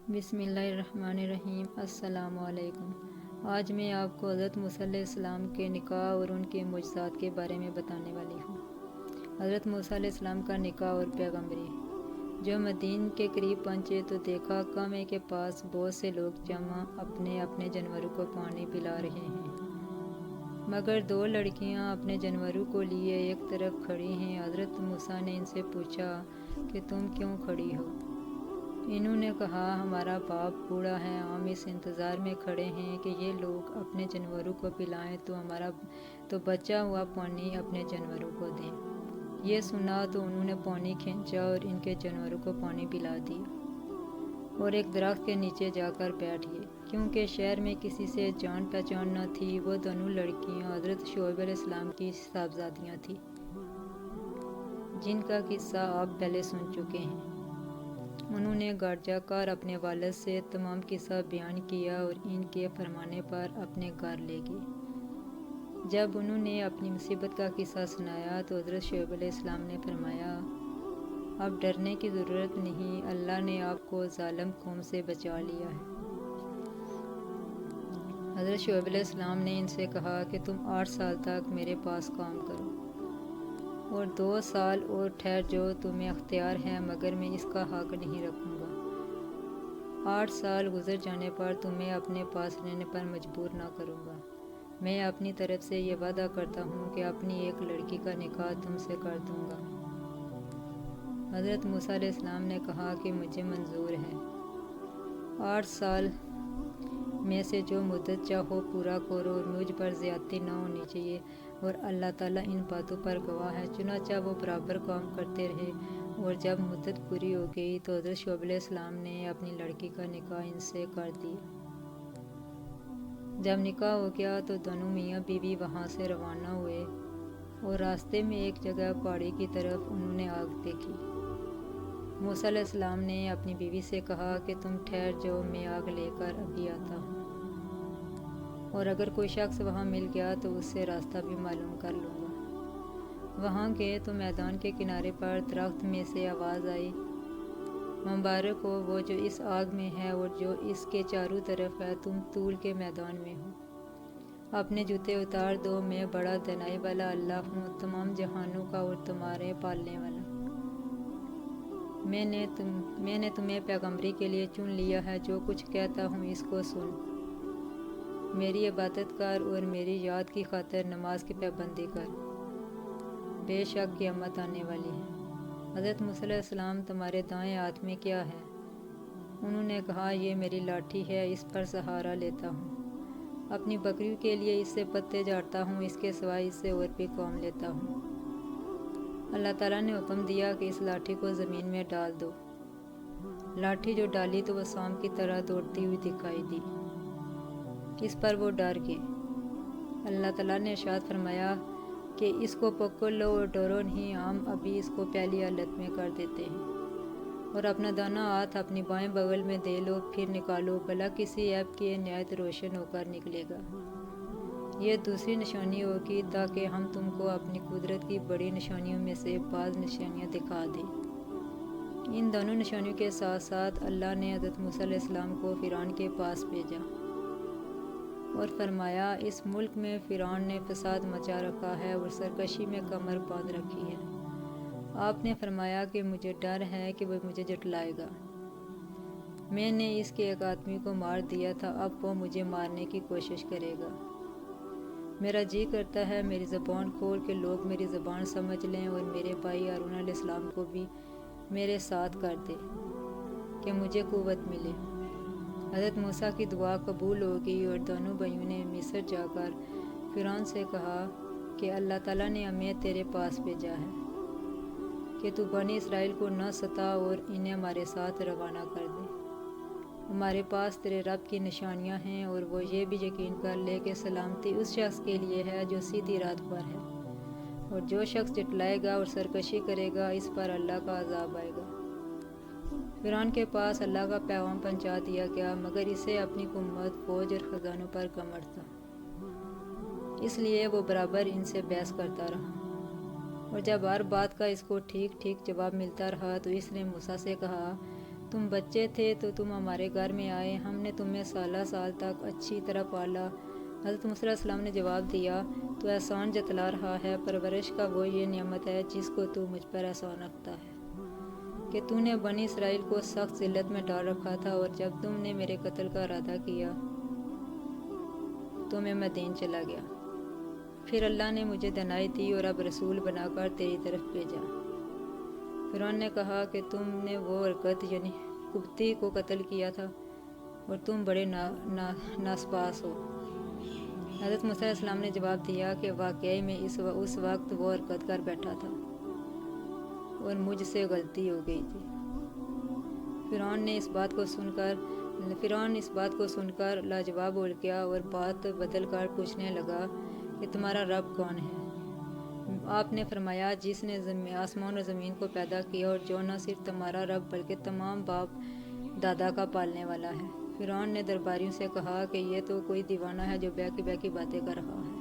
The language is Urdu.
بسم اللہ الرحمن الرحیم۔ السلام علیکم۔ آج میں آپ کو حضرت موسیٰ علیہ السلام کے نکاح اور ان کے معجزات کے بارے میں بتانے والی ہوں۔ حضرت موسیٰ علیہ السلام کا نکاح اور پیغمبری۔ جو مدین کے قریب پہنچے تو دیکھا کنویں کے پاس بہت سے لوگ جمع اپنے اپنے جانوروں کو پانی پلا رہے ہیں، مگر دو لڑکیاں اپنے جانوروں کو لیے ایک طرف کھڑی ہیں۔ حضرت موسیٰ نے ان سے پوچھا کہ تم کیوں کھڑی ہو؟ انہوں نے کہا ہمارا باپ بوڑھا ہے، ہم اس انتظار میں کھڑے ہیں کہ یہ لوگ اپنے جانوروں کو پلائیں تو بچا ہوا پانی اپنے جانوروں کو دیں۔ یہ سنا تو انہوں نے پانی کھینچا اور ان کے جانوروں کو پانی پلا دیا اور ایک درخت کے نیچے جا کر بیٹھ گئے۔ کیونکہ شہر میں کسی سے جان پہچان نہ تھی، وہ دونوں لڑکیاں حضرت شعیب علیہ السلام کی صاحبزادیاں تھیں، جن کا قصہ آپ پہلے سن چکے ہیں۔ انہوں نے گھر جا کر اپنے والد سے تمام قصہ بیان کیا اور ان کے فرمانے پر اپنے گھر لے گئے۔ جب انہوں نے اپنی مصیبت کا قصہ سنایا تو حضرت شعیب علیہ السلام نے فرمایا اب ڈرنے کی ضرورت نہیں، اللہ نے آپ کو ظالم قوم سے بچا لیا ہے۔ حضرت شعیب علیہ السلام نے ان سے کہا کہ تم 8 سال تک میرے پاس کام کرو اور 2 سال اور ٹھہر جو تمہیں اختیار ہے، مگر میں اس کا حق نہیں رکھوں گا۔ 8 سال گزر جانے پر تمہیں اپنے پاس رہنے پر مجبور نہ کروں گا۔ میں اپنی طرف سے یہ وعدہ کرتا ہوں کہ اپنی ایک لڑکی کا نکاح تم سے کر دوں گا۔ حضرت موسیٰ علیہ السلام نے کہا کہ مجھے منظور ہے۔ 8 سال میں سے جو مدت چاہو پورا کرو اور مجھ پر زیادتی نہ ہونی چاہیے، اور اللہ تعالیٰ ان باتوں پر گواہ ہے۔ چنانچہ وہ برابر کام کرتے رہے اور جب مدت پوری ہو گئی تو حضرت شعیب علیہ السلام نے اپنی لڑکی کا نکاح ان سے کر دیا۔ جب نکاح ہو گیا تو دونوں میاں بیوی وہاں سے روانہ ہوئے اور راستے میں ایک جگہ پہاڑی کی طرف انہوں نے آگ دیکھی۔ موسیٰ علیہ السلام نے اپنی بیوی سے کہا کہ تم ٹھہر جاؤ، میں آگ لے کر ابھی آتا ہوں، اور اگر کوئی شخص وہاں مل گیا تو اس سے راستہ بھی معلوم کر لوں گا۔ وہاں گئے تو میدان کے کنارے پر درخت میں سے آواز آئی مبارک ہو وہ جو اس آگ میں ہے اور جو اس کے چاروں طرف ہے، تم طول کے میدان میں ہو۔ اپنے جوتے اتار دو، میں بڑا دانائی والا اللہ ہوں، تمام جہانوں کا اور تمہارے پالنے والا۔ میں نے تمہیں پیغمبری کے لیے چن لیا ہے، جو کچھ کہتا ہوں اس کو سن، میری عبادت کر اور میری یاد کی خاطر نماز کی پابندی کر، بے شک قیامت آنے والی ہے۔ حضرت موسیٰ علیہ السلام تمہارے دائیں ہاتھ میں کیا ہے؟ انہوں نے کہا یہ میری لاٹھی ہے، اس پر سہارا لیتا ہوں، اپنی بکریوں کے لیے اس سے پتے جھاڑتا ہوں، اس کے سوائے اس سے اور بھی کام لیتا ہوں۔ اللہ تعالیٰ نے حکم دیا کہ اس لاٹھی کو زمین میں ڈال دو۔ لاٹھی جو ڈالی تو وہ سانپ کی طرح دوڑتی ہوئی دکھائی دی، اس پر وہ ڈر گئے۔ اللہ تعالیٰ نے ارشاد فرمایا کہ اس کو پکڑ لو اور ڈرو نہیں، ہم ابھی اس کو پہلی حالت میں کر دیتے ہیں، اور اپنا دانا ہاتھ اپنی بائیں بغل میں دے لو، پھر نکالو، بھلا کسی عیب کے نہایت روشن ہو کر نکلے گا۔ یہ دوسری نشانی ہوگی تاکہ ہم تم کو اپنی قدرت کی بڑی نشانیوں میں سے بعض نشانیاں دکھا دیں۔ ان دونوں نشانیوں کے ساتھ ساتھ اللہ نے حضرت موسیٰ علیہ السلام کو فرعون کے پاس بھیجا اور فرمایا اس ملک میں فرعون نے فساد مچا رکھا ہے اور سرکشی میں کمر باندھ رکھی ہے۔ آپ نے فرمایا کہ مجھے ڈر ہے کہ وہ مجھے جھٹلائے گا۔ میں نے اس کے ایک آدمی کو مار دیا تھا، اب وہ مجھے مارنے کی کوشش کرے گا۔ میرا جی کرتا ہے میری زبان کھول کے لوگ میری زبان سمجھ لیں اور میرے بھائی ہارون علیہ السلام کو بھی میرے ساتھ کر دے کہ مجھے قوت ملے۔ حضرت موسیٰ کی دعا قبول ہو گئی اور دونوں بھائیوں نے مصر جا کر فرعون سے کہا کہ اللہ تعالیٰ نے ہمیں تیرے پاس بھیجا ہے کہ تو بنی اسرائیل کو نہ ستا اور انہیں ہمارے ساتھ روانہ کر دے۔ ہمارے پاس تیرے رب کی نشانیاں ہیں، اور وہ یہ بھی یقین کر لے کہ سلامتی اس شخص کے لیے ہے جو سیدھی رات پر ہے، اور جو شخص جھٹلائے گا اور سرکشی کرے گا اس پر اللہ کا عذاب آئے گا۔ فرعون کے پاس اللہ کا پیغام پہنچا دیا گیا، مگر اسے اپنی قوت، فوج اور خزانوں پر گھمنڈ تھا، اس لیے وہ برابر ان سے بحث کرتا رہا، اور جب ہر بات کا اس کو ٹھیک ٹھیک جواب ملتا رہا تو اس نے موسیٰ سے کہا تم بچے تھے تو تم ہمارے گھر میں آئے، ہم نے تمہیں 16 سال تک اچھی طرح پالا۔ حضرت موسیٰ علیہ السلام نے جواب دیا، تو احسان جتلا رہا ہے، پرورش کا وہ یہ نعمت ہے جس کو تو مجھ پر احسان رکھتا ہے کہ تو نے بنی اسرائیل کو سخت ذلت میں ڈال رکھا تھا، اور جب تم نے میرے قتل کا ارادہ کیا تو میں مدین چلا گیا۔ پھر اللہ نے مجھے دنائی دی اور اب رسول بنا کر تیری طرف بھیجا۔ فرعون نے کہا کہ تم نے وہ حرکت یعنی قبطی کو قتل کیا تھا اور تم بڑے ناسپاس ہو۔ حضرت موسیٰ علیہ السلام نے جواب دیا کہ واقعی میں اس وقت وہ حرکت کر بیٹھا تھا اور مجھ سے غلطی ہو گئی تھی۔ فرعون اس بات کو سن کر لاجواب ہو گیا اور بات بدل کر پوچھنے لگا کہ تمہارا رب کون ہے؟ آپ نے فرمایا، جس نے آسمان اور زمین کو پیدا کیا اور جو نہ صرف تمہارا رب بلکہ تمام باپ دادا کا پالنے والا ہے۔ فرعون نے درباریوں سے کہا کہ یہ تو کوئی دیوانہ ہے جو بہکی بہکی باتیں کر رہا ہے۔